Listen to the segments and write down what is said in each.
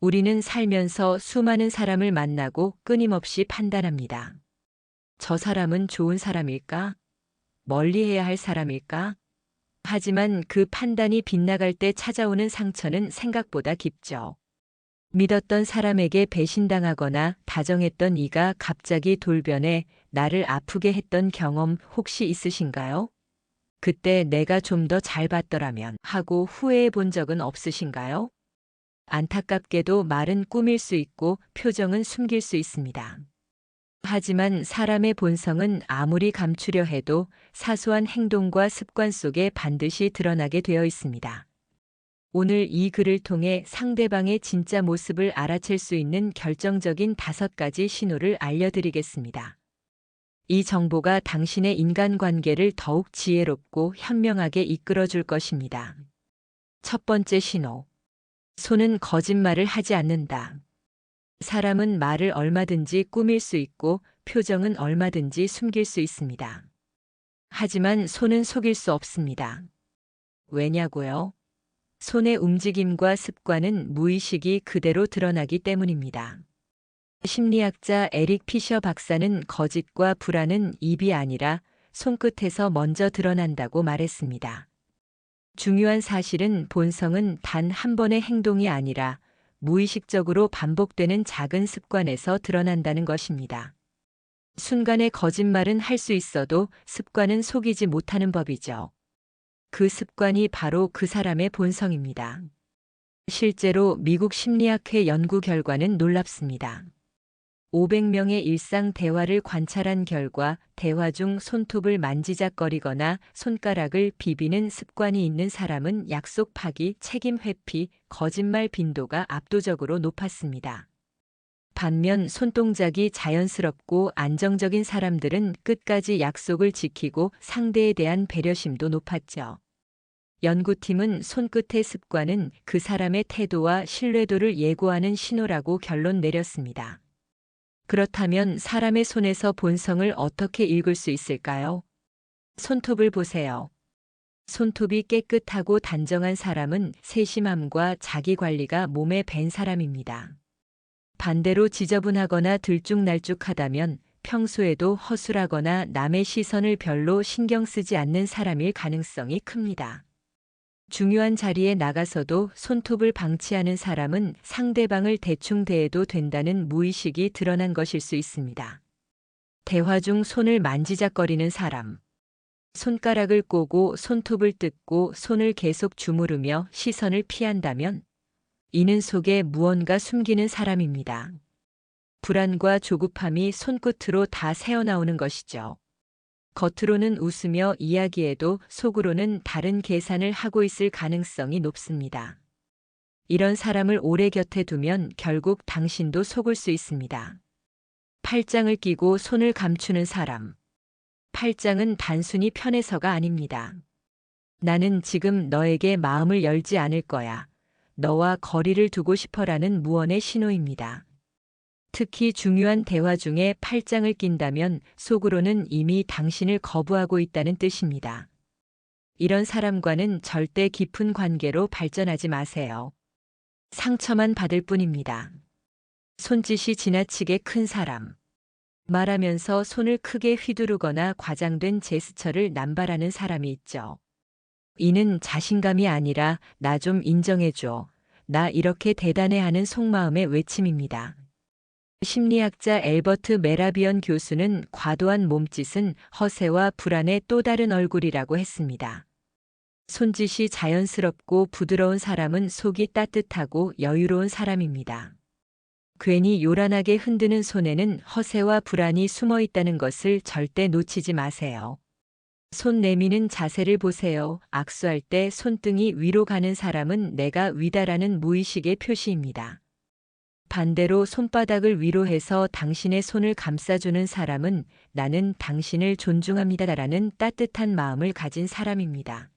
우리는 살면서 수많은 사람을 만나고 끊임없이 판단합니다. 저 사람은 좋은 사람일까? 멀리해야 할 사람일까? 하지만 그 판단이 빗나갈 때 찾아오는 상처는 생각보다 깊죠. 믿었던 사람에게 배신당하거나 다정했던 이가 갑자기 돌변해 나를 아프게 했던 경험 혹시 있으신가요? 그때 내가 좀 더 잘 봤더라면 하고 후회해 본 적은 없으신가요? 안타깝게도 말은 꾸밀 수 있고 표정은 숨길 수 있습니다. 하지만 사람의 본성은 아무리 감추려 해도 사소한 행동과 습관 속에 반드시 드러나게 되어 있습니다. 오늘 이 글을 통해 상대방의 진짜 모습을 알아챌 수 있는 결정적인 5가지 신호를 알려드리겠습니다. 이 정보가 당신의 인간관계를 더욱 지혜롭고 현명하게 이끌어줄 것입니다. 첫 번째 신호. 손은 거짓말을 하지 않는다. 사람은 말을 얼마든지 꾸밀 수 있고 표정은 얼마든지 숨길 수 있습니다. 하지만 손은 속일 수 없습니다. 왜냐고요? 손의 움직임과 습관은 무의식이 그대로 드러나기 때문입니다. 심리학자 에릭 피셔 박사는 거짓과 불안은 입이 아니라 손끝에서 먼저 드러난다고 말했습니다. 중요한 사실은 본성은 단 한 번의 행동이 아니라 무의식적으로 반복되는 작은 습관에서 드러난다는 것입니다. 순간의 거짓말은 할 수 있어도 습관은 속이지 못하는 법이죠. 그 습관이 바로 그 사람의 본성입니다. 실제로 미국 심리학회 연구 결과는 놀랍습니다. 500명의 일상 대화를 관찰한 결과 대화 중 손톱을 만지작거리거나 손가락을 비비는 습관이 있는 사람은 약속 파기, 책임 회피, 거짓말 빈도가 압도적으로 높았습니다. 반면 손동작이 자연스럽고 안정적인 사람들은 끝까지 약속을 지키고 상대에 대한 배려심도 높았죠. 연구팀은 손끝의 습관은 그 사람의 태도와 신뢰도를 예고하는 신호라고 결론 내렸습니다. 그렇다면 사람의 손에서 본성을 어떻게 읽을 수 있을까요? 손톱을 보세요. 손톱이 깨끗하고 단정한 사람은 세심함과 자기 관리가 몸에 밴 사람입니다. 반대로 지저분하거나 들쭉날쭉하다면 평소에도 허술하거나 남의 시선을 별로 신경 쓰지 않는 사람일 가능성이 큽니다. 중요한 자리에 나가서도 손톱을 방치하는 사람은 상대방을 대충 대해도 된다는 무의식이 드러난 것일 수 있습니다. 대화 중 손을 만지작거리는 사람. 손가락을 꼬고 손톱을 뜯고 손을 계속 주무르며 시선을 피한다면 이는 속에 무언가 숨기는 사람입니다. 불안과 조급함이 손끝으로 다 새어나오는 것이죠. 겉으로는 웃으며 이야기해도 속으로는 다른 계산을 하고 있을 가능성이 높습니다. 이런 사람을 오래 곁에 두면 결국 당신도 속을 수 있습니다. 팔짱을 끼고 손을 감추는 사람. 팔짱은 단순히 편해서가 아닙니다. 나는 지금 너에게 마음을 열지 않을 거야. 너와 거리를 두고 싶어라는 무언의 신호입니다. 특히 중요한 대화 중에 팔짱을 낀다면 속으로는 이미 당신을 거부하고 있다는 뜻입니다. 이런 사람과는 절대 깊은 관계로 발전하지 마세요. 상처만 받을 뿐입니다. 손짓이 지나치게 큰 사람. 말하면서 손을 크게 휘두르거나 과장된 제스처를 남발하는 사람이 있죠. 이는 자신감이 아니라 나 좀 인정해줘. 나 이렇게 대단해하는 속마음의 외침입니다. 심리학자 엘버트 메라비언 교수는 과도한 몸짓은 허세와 불안의 또 다른 얼굴이라고 했습니다. 손짓이 자연스럽고 부드러운 사람은 속이 따뜻하고 여유로운 사람입니다. 괜히 요란하게 흔드는 손에는 허세와 불안이 숨어 있다는 것을 절대 놓치지 마세요. 손 내미는 자세를 보세요. 악수할 때 손등이 위로 가는 사람은 내가 위다라는 무의식의 표시입니다. 반대로 손바닥을 위로 해서 당신의 손을 감싸주는 사람은 나는 당신을 존중합니다라는 따뜻한 마음을 가진 사람입니다.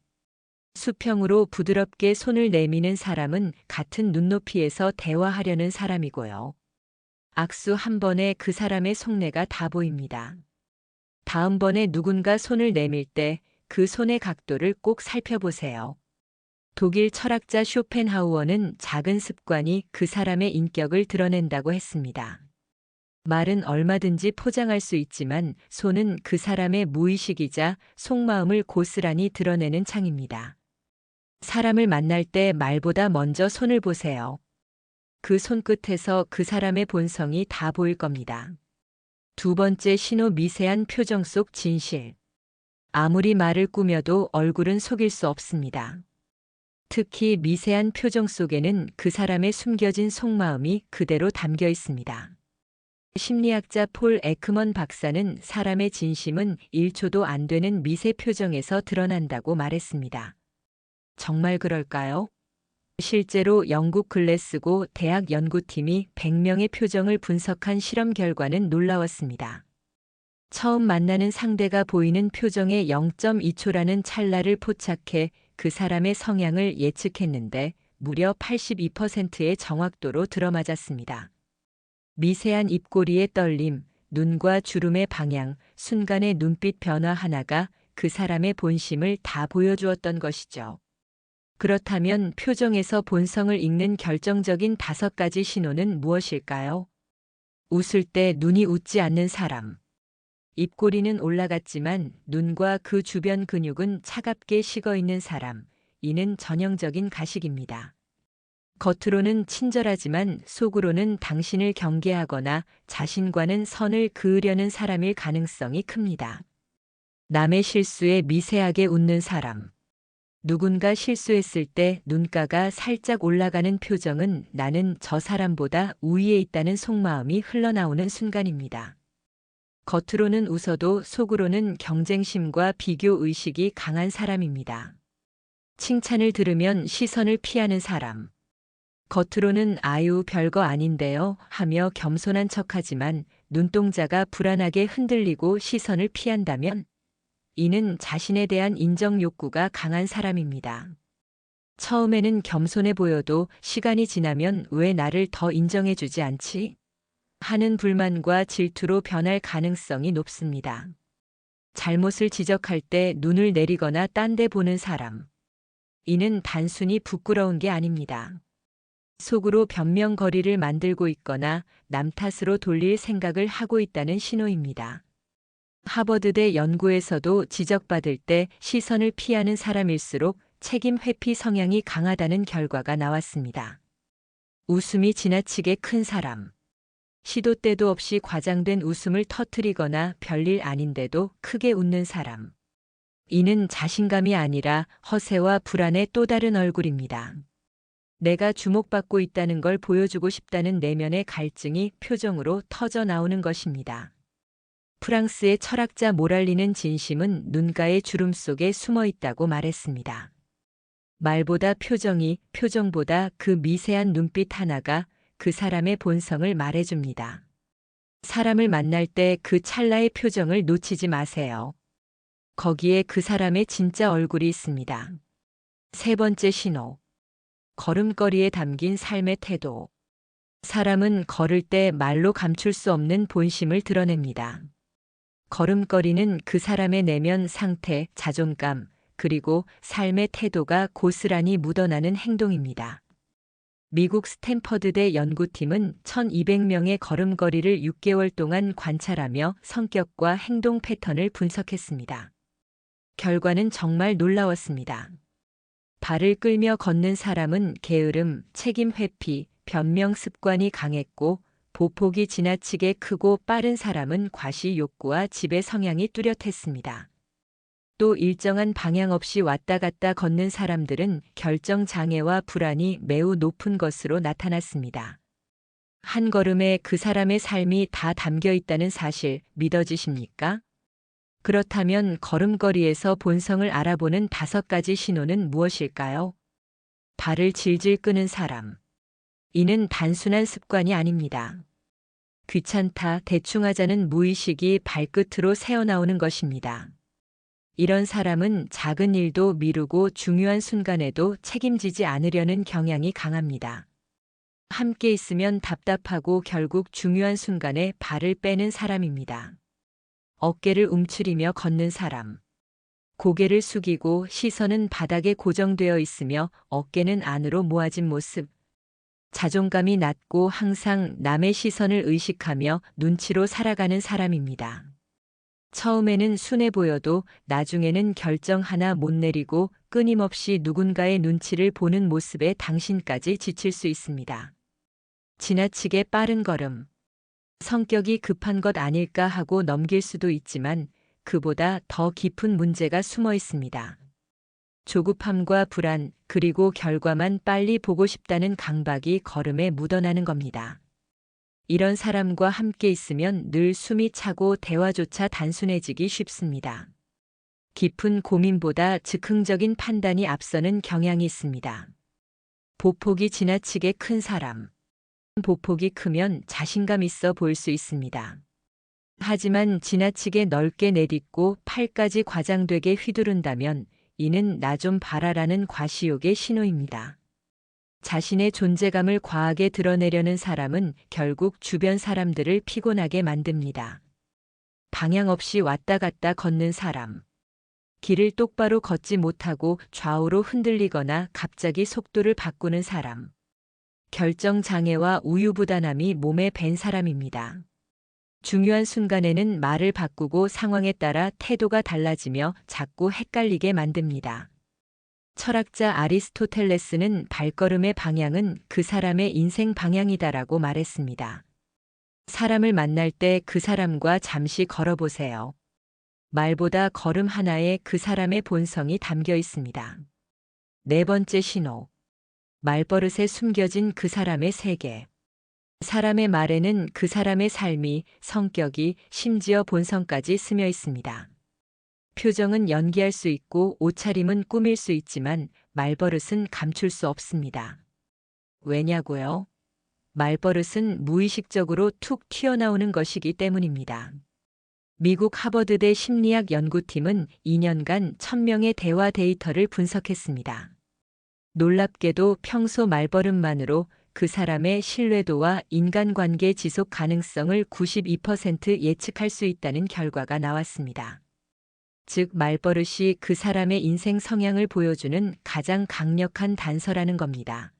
수평으로 부드럽게 손을 내미는 사람은 같은 눈높이에서 대화하려는 사람이고요. 악수 한 번에 그 사람의 속내가 다 보입니다. 다음번에 누군가 손을 내밀 때 그 손의 각도를 꼭 살펴보세요. 독일 철학자 쇼펜하우어는 작은 습관이 그 사람의 인격을 드러낸다고 했습니다. 말은 얼마든지 포장할 수 있지만 손은 그 사람의 무의식이자 속마음을 고스란히 드러내는 창입니다. 사람을 만날 때 말보다 먼저 손을 보세요. 그 손끝에서 그 사람의 본성이 다 보일 겁니다. 두 번째 신호, 미세한 표정 속 진실. 아무리 말을 꾸며도 얼굴은 속일 수 없습니다. 특히 미세한 표정 속에는 그 사람의 숨겨진 속마음이 그대로 담겨 있습니다. 심리학자 폴 에크먼 박사는 사람의 진심은 1초도 안 되는 미세 표정에서 드러난다고 말했습니다. 정말 그럴까요? 실제로 영국 글래스고 대학 연구팀이 100명의 표정을 분석한 실험 결과는 놀라웠습니다. 처음 만나는 상대가 보이는 표정의 0.2초라는 찰나를 포착해 그 사람의 성향을 예측했는데 무려 82%의 정확도로 들어맞았습니다. 미세한 입꼬리의 떨림, 눈과 주름의 방향, 순간의 눈빛 변화 하나가 그 사람의 본심을 다 보여주었던 것이죠. 그렇다면 표정에서 본성을 읽는 결정적인 5가지 신호는 무엇일까요? 웃을 때 눈이 웃지 않는 사람. 입꼬리는 올라갔지만 눈과 그 주변 근육은 차갑게 식어 있는 사람. 이는 전형적인 가식입니다. 겉으로는 친절하지만 속으로는 당신을 경계하거나 자신과는 선을 그으려는 사람일 가능성이 큽니다. 남의 실수에 미세하게 웃는 사람. 누군가 실수했을 때 눈가가 살짝 올라가는 표정은 나는 저 사람보다 우위에 있다는 속마음이 흘러나오는 순간입니다. 겉으로는 웃어도 속으로는 경쟁심과 비교 의식이 강한 사람입니다. 칭찬을 들으면 시선을 피하는 사람. 겉으로는 아유 별거 아닌데요 하며 겸손한 척하지만 눈동자가 불안하게 흔들리고 시선을 피한다면 이는 자신에 대한 인정 욕구가 강한 사람입니다. 처음에는 겸손해 보여도 시간이 지나면 왜 나를 더 인정해주지 않지? 하는 불만과 질투로 변할 가능성이 높습니다. 잘못을 지적할 때 눈을 내리거나 딴 데 보는 사람. 이는 단순히 부끄러운 게 아닙니다. 속으로 변명거리를 만들고 있거나 남 탓으로 돌릴 생각을 하고 있다는 신호입니다. 하버드대 연구에서도 지적받을 때 시선을 피하는 사람일수록 책임 회피 성향이 강하다는 결과가 나왔습니다. 웃음이 지나치게 큰 사람. 시도 때도 없이 과장된 웃음을 터뜨리거나 별일 아닌데도 크게 웃는 사람. 이는 자신감이 아니라 허세와 불안의 또 다른 얼굴입니다. 내가 주목받고 있다는 걸 보여주고 싶다는 내면의 갈증이 표정으로 터져 나오는 것입니다. 프랑스의 철학자 모랄리는 진심은 눈가의 주름 속에 숨어 있다고 말했습니다. 말보다 표정이, 표정보다 그 미세한 눈빛 하나가 그 사람의 본성을 말해줍니다. 사람을 만날 때 그 찰나의 표정을 놓치지 마세요. 거기에 그 사람의 진짜 얼굴이 있습니다. 세 번째 신호. 걸음걸이에 담긴 삶의 태도. 사람은 걸을 때 말로 감출 수 없는 본심을 드러냅니다. 걸음걸이는 그 사람의 내면 상태, 자존감, 그리고 삶의 태도가 고스란히 묻어나는 행동입니다. 미국 스탠퍼드대 연구팀은 1200명의 걸음걸이를 6개월 동안 관찰하며 성격과 행동 패턴을 분석했습니다. 결과는 정말 놀라웠습니다. 발을 끌며 걷는 사람은 게으름, 책임 회피, 변명 습관이 강했고 보폭이 지나치게 크고 빠른 사람은 과시 욕구와 지배 성향이 뚜렷했습니다. 또 일정한 방향 없이 왔다 갔다 걷는 사람들은 결정 장애와 불안이 매우 높은 것으로 나타났습니다. 한 걸음에 그 사람의 삶이 다 담겨 있다는 사실 믿어지십니까? 그렇다면 걸음걸이에서 본성을 알아보는 5가지 신호는 무엇일까요? 발을 질질 끄는 사람. 이는 단순한 습관이 아닙니다. 귀찮다, 대충 하자는 무의식이 발끝으로 새어나오는 것입니다. 이런 사람은 작은 일도 미루고 중요한 순간에도 책임지지 않으려는 경향이 강합니다. 함께 있으면 답답하고 결국 중요한 순간에 발을 빼는 사람입니다. 어깨를 움츠리며 걷는 사람. 고개를 숙이고 시선은 바닥에 고정되어 있으며 어깨는 안으로 모아진 모습. 자존감이 낮고 항상 남의 시선을 의식하며 눈치로 살아가는 사람입니다. 처음에는 순해 보여도 나중에는 결정 하나 못 내리고 끊임없이 누군가의 눈치를 보는 모습에 당신까지 지칠 수 있습니다. 지나치게 빠른 걸음. 성격이 급한 것 아닐까 하고 넘길 수도 있지만 그보다 더 깊은 문제가 숨어 있습니다. 조급함과 불안, 그리고 결과만 빨리 보고 싶다는 강박이 걸음에 묻어나는 겁니다. 이런 사람과 함께 있으면 늘 숨이 차고 대화조차 단순해지기 쉽습니다. 깊은 고민보다 즉흥적인 판단이 앞서는 경향이 있습니다. 보폭이 지나치게 큰 사람. 보폭이 크면 자신감 있어 보일 수 있습니다. 하지만 지나치게 넓게 내딛고 팔까지 과장되게 휘두른다면 이는 나 좀 봐라라는 과시욕의 신호입니다. 자신의 존재감을 과하게 드러내려는 사람은 결국 주변 사람들을 피곤하게 만듭니다. 방향 없이 왔다 갔다 걷는 사람. 길을 똑바로 걷지 못하고 좌우로 흔들리거나 갑자기 속도를 바꾸는 사람. 결정 장애와 우유부단함이 몸에 밴 사람입니다. 중요한 순간에는 말을 바꾸고 상황에 따라 태도가 달라지며 자꾸 헷갈리게 만듭니다. 철학자 아리스토텔레스는 발걸음의 방향은 그 사람의 인생 방향이다라고 말했습니다. 사람을 만날 때 그 사람과 잠시 걸어보세요. 말보다 걸음 하나에 그 사람의 본성이 담겨 있습니다. 네 번째 신호. 말버릇에 숨겨진 그 사람의 세계. 사람의 말에는 그 사람의 삶이, 성격이, 심지어 본성까지 스며 있습니다. 표정은 연기할 수 있고 옷차림은 꾸밀 수 있지만 말버릇은 감출 수 없습니다. 왜냐고요? 말버릇은 무의식적으로 툭 튀어나오는 것이기 때문입니다. 미국 하버드대 심리학 연구팀은 2년간 1000명의 대화 데이터를 분석했습니다. 놀랍게도 평소 말버릇만으로 그 사람의 신뢰도와 인간관계 지속 가능성을 92% 예측할 수 있다는 결과가 나왔습니다. 즉, 말버릇이 그 사람의 인생 성향을 보여주는 가장 강력한 단서라는 겁니다.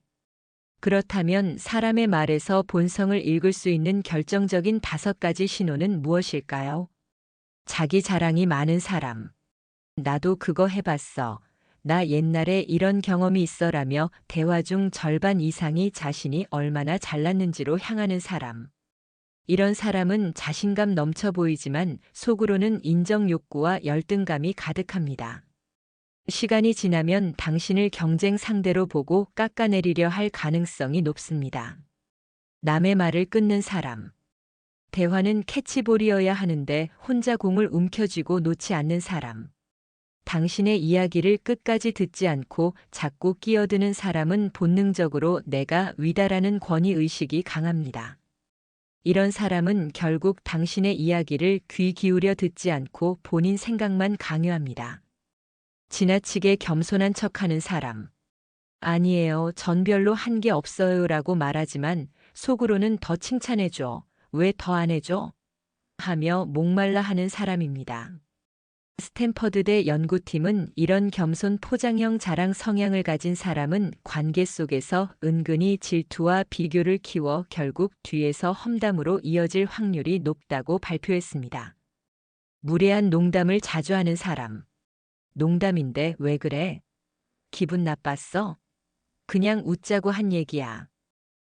그렇다면 사람의 말에서 본성을 읽을 수 있는 결정적인 5가지 신호는 무엇일까요? 자기 자랑이 많은 사람. 나도 그거 해봤어. 나 옛날에 이런 경험이 있어라며 대화 중 절반 이상이 자신이 얼마나 잘났는지로 향하는 사람. 이런 사람은 자신감 넘쳐 보이지만 속으로는 인정 욕구와 열등감이 가득합니다. 시간이 지나면 당신을 경쟁 상대로 보고 깎아내리려 할 가능성이 높습니다. 남의 말을 끊는 사람. 대화는 캐치볼이어야 하는데 혼자 공을 움켜쥐고 놓지 않는 사람. 당신의 이야기를 끝까지 듣지 않고 자꾸 끼어드는 사람은 본능적으로 내가 위다라는 권위의식이 강합니다. 이런 사람은 결국 당신의 이야기를 귀 기울여 듣지 않고 본인 생각만 강요합니다. 지나치게 겸손한 척하는 사람. 아니에요, 전 별로 한 게 없어요라고 말하지만 속으로는 더 칭찬해줘. 왜 더 안 해줘? 하며 목말라 하는 사람입니다. 스탠퍼드대 연구팀은 이런 겸손 포장형 자랑 성향을 가진 사람은 관계 속에서 은근히 질투와 비교를 키워 결국 뒤에서 험담으로 이어질 확률이 높다고 발표했습니다. 무례한 농담을 자주 하는 사람. 농담인데 왜 그래? 기분 나빴어? 그냥 웃자고 한 얘기야.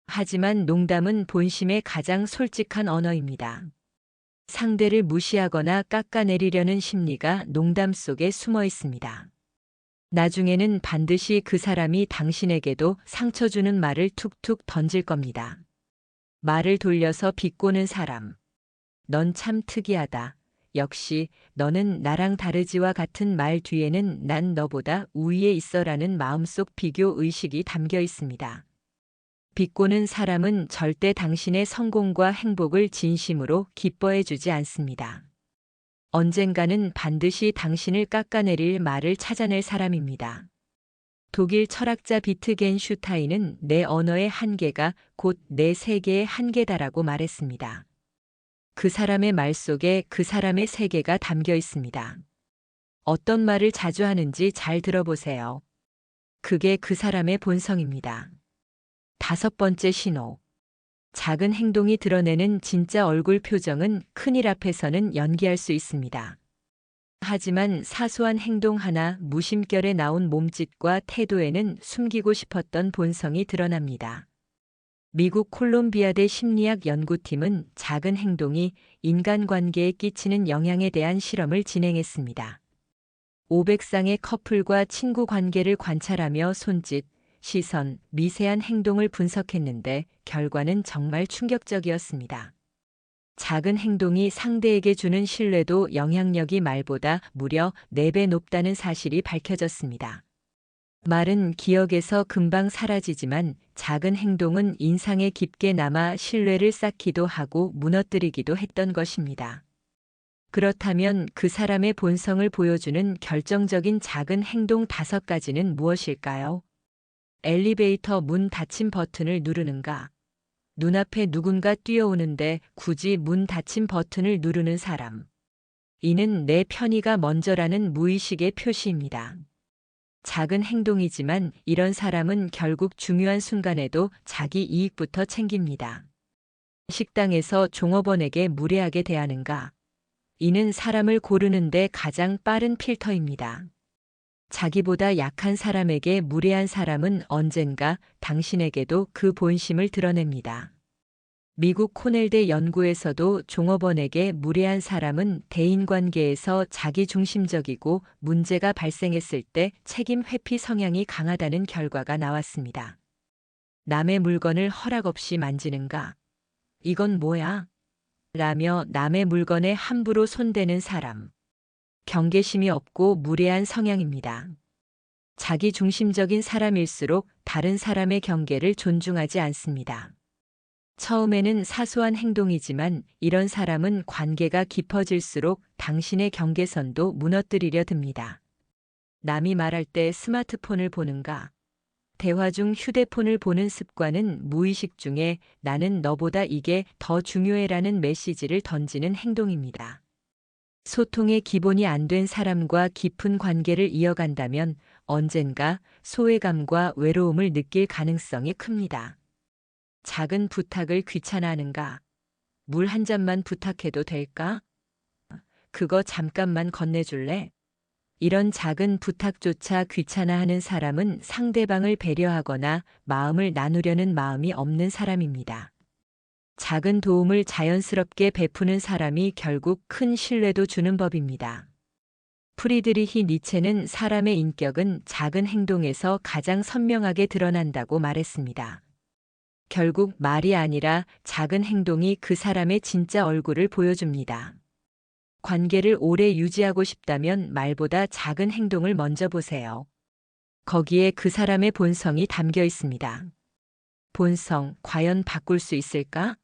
하지만 농담은 본심의 가장 솔직한 언어입니다. 상대를 무시하거나 깎아내리려는 심리가 농담 속에 숨어 있습니다. 나중에는 반드시 그 사람이 당신에게도 상처 주는 말을 툭툭 던질 겁니다. 말을 돌려서 비꼬는 사람. 넌 참 특이하다. 역시 너는 나랑 다르지와 같은 말 뒤에는 난 너보다 우위에 있어라는 마음속 비교 의식이 담겨 있습니다. 비꼬는 사람은 절대 당신의 성공과 행복을 진심으로 기뻐해 주지 않습니다. 언젠가는 반드시 당신을 깎아내릴 말을 찾아낼 사람입니다. 독일 철학자 비트겐슈타인은 내 언어의 한계가 곧 내 세계의 한계다라고 말했습니다. 그 사람의 말 속에 그 사람의 세계가 담겨 있습니다. 어떤 말을 자주 하는지 잘 들어보세요. 그게 그 사람의 본성입니다. 다섯 번째 신호. 작은 행동이 드러내는 진짜 얼굴 표정은 큰일 앞에서는 연기할 수 있습니다. 하지만 사소한 행동 하나, 무심결에 나온 몸짓과 태도에는 숨기고 싶었던 본성이 드러납니다. 미국 콜롬비아대 심리학 연구팀은 작은 행동이 인간관계에 끼치는 영향에 대한 실험을 진행했습니다. 500쌍의 커플과 친구 관계를 관찰하며 손짓, 시선, 미세한 행동을 분석했는데 결과는 정말 충격적이었습니다. 작은 행동이 상대에게 주는 신뢰도 영향력이 말보다 무려 4배 높다는 사실이 밝혀졌습니다. 말은 기억에서 금방 사라지지만 작은 행동은 인상에 깊게 남아 신뢰를 쌓기도 하고 무너뜨리기도 했던 것입니다. 그렇다면 그 사람의 본성을 보여주는 결정적인 작은 행동 5가지는 무엇일까요? 엘리베이터 문 닫힘 버튼을 누르는가? 눈앞에 누군가 뛰어오는데 굳이 문 닫힘 버튼을 누르는 사람. 이는 내 편의가 먼저라는 무의식의 표시입니다. 작은 행동이지만 이런 사람은 결국 중요한 순간에도 자기 이익부터 챙깁니다. 식당에서 종업원에게 무례하게 대하는가? 이는 사람을 고르는데 가장 빠른 필터입니다. 자기보다 약한 사람에게 무례한 사람은 언젠가 당신에게도 그 본심을 드러냅니다. 미국 코넬대 연구에서도 종업원에게 무례한 사람은 대인관계에서 자기중심적이고 문제가 발생했을 때 책임 회피 성향이 강하다는 결과가 나왔습니다. 남의 물건을 허락 없이 만지는가? 이건 뭐야? 라며 남의 물건에 함부로 손대는 사람. 경계심이 없고 무례한 성향입니다. 자기중심적인 사람일수록 다른 사람의 경계를 존중하지 않습니다. 처음에는 사소한 행동이지만 이런 사람은 관계가 깊어질수록 당신의 경계선도 무너뜨리려 듭니다. 남이 말할 때 스마트폰을 보는가? 대화 중 휴대폰을 보는 습관은 무의식 중에 나는 너보다 이게 더 중요해라는 메시지를 던지는 행동입니다. 소통의 기본이 안 된 사람과 깊은 관계를 이어간다면 언젠가 소외감과 외로움을 느낄 가능성이 큽니다. 작은 부탁을 귀찮아하는가? 물 한 잔만 부탁해도 될까? 그거 잠깐만 건네줄래? 이런 작은 부탁조차 귀찮아하는 사람은 상대방을 배려하거나 마음을 나누려는 마음이 없는 사람입니다. 작은 도움을 자연스럽게 베푸는 사람이 결국 큰 신뢰도 주는 법입니다. 프리드리히 니체는 사람의 인격은 작은 행동에서 가장 선명하게 드러난다고 말했습니다. 결국 말이 아니라 작은 행동이 그 사람의 진짜 얼굴을 보여줍니다. 관계를 오래 유지하고 싶다면 말보다 작은 행동을 먼저 보세요. 거기에 그 사람의 본성이 담겨 있습니다. 본성, 과연 바꿀 수 있을까?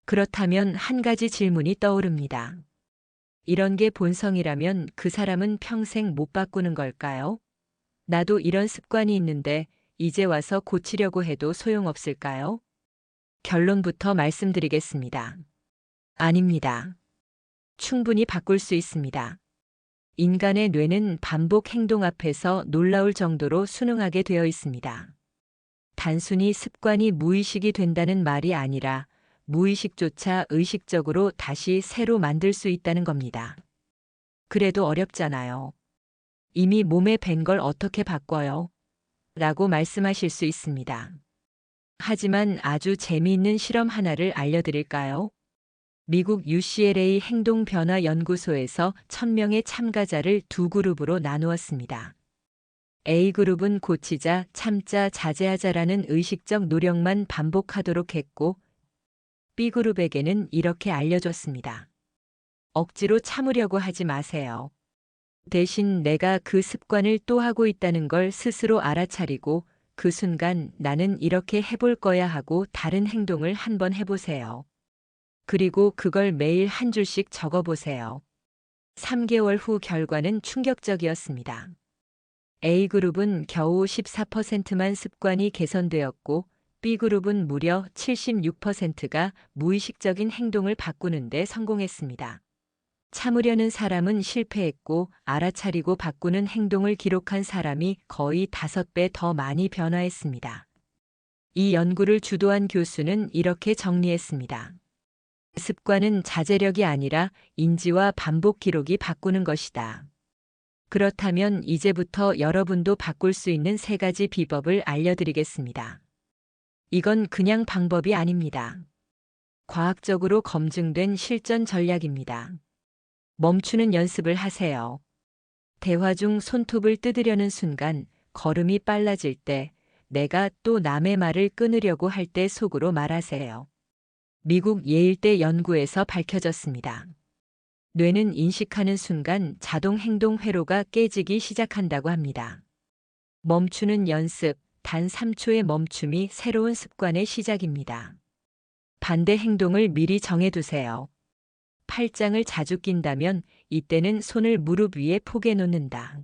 그렇다면 한 가지 질문이 떠오릅니다. 이런 게 본성이라면 그 사람은 평생 못 바꾸는 걸까요? 나도 이런 습관이 있는데 이제 와서 고치려고 해도 소용없을까요? 결론부터 말씀드리겠습니다. 아닙니다. 충분히 바꿀 수 있습니다. 인간의 뇌는 반복 행동 앞에서 놀라울 정도로 순응하게 되어 있습니다. 단순히 습관이 무의식이 된다는 말이 아니라 무의식조차 의식적으로 다시 새로 만들 수 있다는 겁니다. 그래도 어렵잖아요. 이미 몸에 밴 걸 어떻게 바꿔요? 라고 말씀하실 수 있습니다. 하지만 아주 재미있는 실험 하나를 알려드릴까요? 미국 UCLA 행동변화연구소에서 1000명의 참가자를 두 그룹으로 나누었습니다. A그룹은 고치자, 참자, 자제하자라는 의식적 노력만 반복하도록 했고 B그룹에게는 이렇게 알려줬습니다. 억지로 참으려고 하지 마세요. 대신 내가 그 습관을 또 하고 있다는 걸 스스로 알아차리고 그 순간 나는 이렇게 해볼 거야 하고 다른 행동을 한번 해보세요. 그리고 그걸 매일 한 줄씩 적어보세요. 3개월 후 결과는 충격적이었습니다. A그룹은 겨우 14%만 습관이 개선되었고 B그룹은 무려 76%가 무의식적인 행동을 바꾸는 데 성공했습니다. 참으려는 사람은 실패했고 알아차리고 바꾸는 행동을 기록한 사람이 거의 5배 더 많이 변화했습니다. 이 연구를 주도한 교수는 이렇게 정리했습니다. 습관은 자제력이 아니라 인지와 반복 기록이 바꾸는 것이다. 그렇다면 이제부터 여러분도 바꿀 수 있는 3가지 비법을 알려드리겠습니다. 이건 그냥 방법이 아닙니다. 과학적으로 검증된 실전 전략입니다. 멈추는 연습을 하세요. 대화 중 손톱을 뜯으려는 순간, 걸음이 빨라질 때, 내가 또 남의 말을 끊으려고 할 때 속으로 말하세요. 미국 예일대 연구에서 밝혀졌습니다. 뇌는 인식하는 순간 자동 행동 회로가 깨지기 시작한다고 합니다. 멈추는 연습, 단 3초의 멈춤이 새로운 습관의 시작입니다. 반대 행동을 미리 정해두세요. 팔짱을 자주 낀다면 이때는 손을 무릎 위에 포개 놓는다.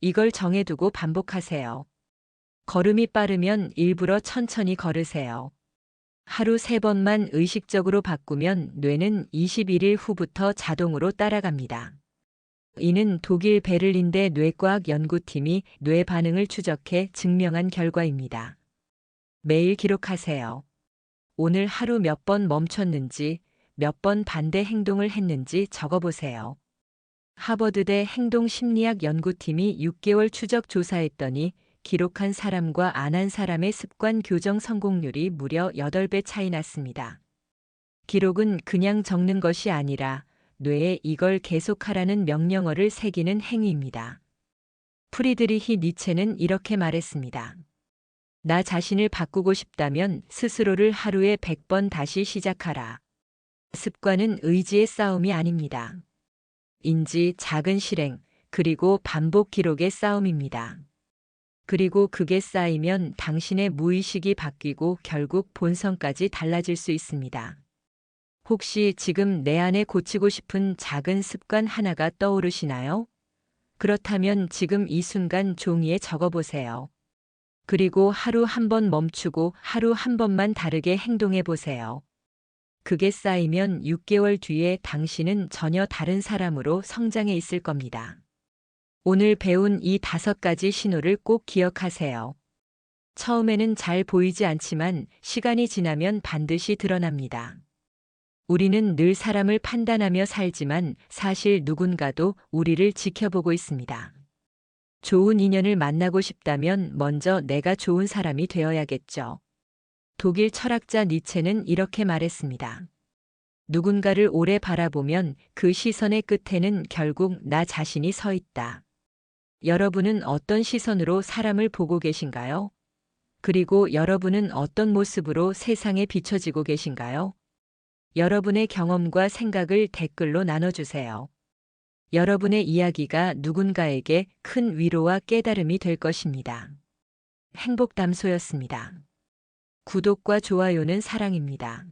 이걸 정해두고 반복하세요. 걸음이 빠르면 일부러 천천히 걸으세요. 하루 3번만 의식적으로 바꾸면 뇌는 21일 후부터 자동으로 따라갑니다. 이는 독일 베를린대 뇌과학 연구팀이 뇌 반응을 추적해 증명한 결과입니다. 매일 기록하세요. 오늘 하루 몇 번 멈췄는지, 몇 번 반대 행동을 했는지 적어보세요. 하버드대 행동심리학 연구팀이 6개월 추적 조사했더니 기록한 사람과 안 한 사람의 습관 교정 성공률이 무려 8배 차이 났습니다. 기록은 그냥 적는 것이 아니라 뇌에 이걸 계속하라는 명령어를 새기는 행위입니다. 프리드리히 니체는 이렇게 말했습니다. 나 자신을 바꾸고 싶다면 스스로를 하루에 100번 다시 시작하라. 습관은 의지의 싸움이 아닙니다. 인지, 작은 실행, 그리고 반복 기록의 싸움입니다. 그리고 그게 쌓이면 당신의 무의식이 바뀌고 결국 본성까지 달라질 수 있습니다. 혹시 지금 내 안에 고치고 싶은 작은 습관 하나가 떠오르시나요? 그렇다면 지금 이 순간 종이에 적어보세요. 그리고 하루 한 번 멈추고 하루 한 번만 다르게 행동해 보세요. 그게 쌓이면 6개월 뒤에 당신은 전혀 다른 사람으로 성장해 있을 겁니다. 오늘 배운 이 5가지 신호를 꼭 기억하세요. 처음에는 잘 보이지 않지만 시간이 지나면 반드시 드러납니다. 우리는 늘 사람을 판단하며 살지만 사실 누군가도 우리를 지켜보고 있습니다. 좋은 인연을 만나고 싶다면 먼저 내가 좋은 사람이 되어야겠죠. 독일 철학자 니체는 이렇게 말했습니다. 누군가를 오래 바라보면 그 시선의 끝에는 결국 나 자신이 서 있다. 여러분은 어떤 시선으로 사람을 보고 계신가요? 그리고 여러분은 어떤 모습으로 세상에 비춰지고 계신가요? 여러분의 경험과 생각을 댓글로 나눠주세요. 여러분의 이야기가 누군가에게 큰 위로와 깨달음이 될 것입니다. 행복담소였습니다. 구독과 좋아요는 사랑입니다.